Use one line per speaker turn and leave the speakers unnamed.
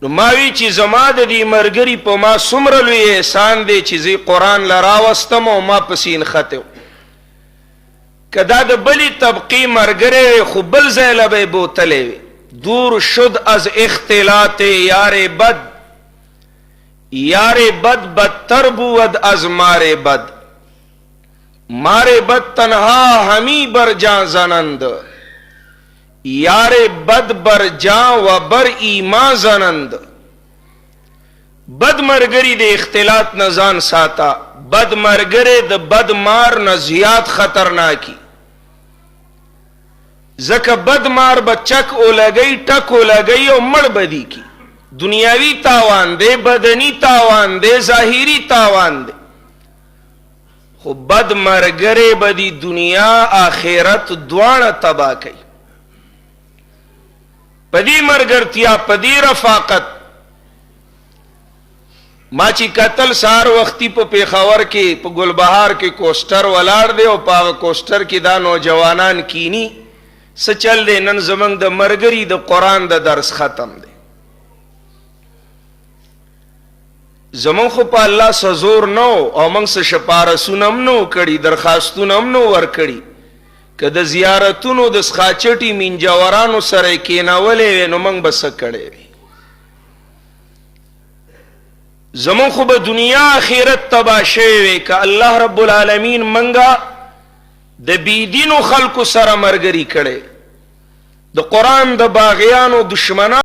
نو ماوی چې زما د دې مرګري په ما څومره لوی احسان دی چې زه قرآن لراوستم او ما پسې نښتی که دا د بلې طبقې مرګری وی خو بل ځای له به یې بوتلی وي دور شد از اختلاط یار بد یار بد بدتر بود از مار بد مار بد تنها همی بر جان زنند یار بد بر جان و بر ایمان زنند بد مرګری د اختلاط نه ځان ساته بد مرګری د بد مار نه زیات خطرناکی ځکه بد مار به چک اولګی ټک اولګی او مړ بدی کی دنیاوی تاوان دی بدنی تاوان دی ظاهری تاوان دی خو بد مرګری به دی دنیا آخرت دواړه تباه کوي پدی مرګرتیا پدی رفاقت ما چې قتل سار وختي په پیښور کې په ګلبهار کې کوسټر ولاړ دی او په کوسټر کې دا نوجوانان کینی څه چل دی نن زمنګ د مرګري د قرآن د درس ختم دی زمون خو په الله سزور نو او موږ څه شپارسونه هم نو کړي درخواستونه هم نو ورکړي که د زیارتونو د سخاچټي منجورانو سره کېنولې وی نو موږ به څه کړی وي زمون خو به دنیا آخرت تباه شوی وی که الله رب العالمین منګه د بيدینو خلکو سره مرګري کړي د قرآن د باغیانو دشمنانو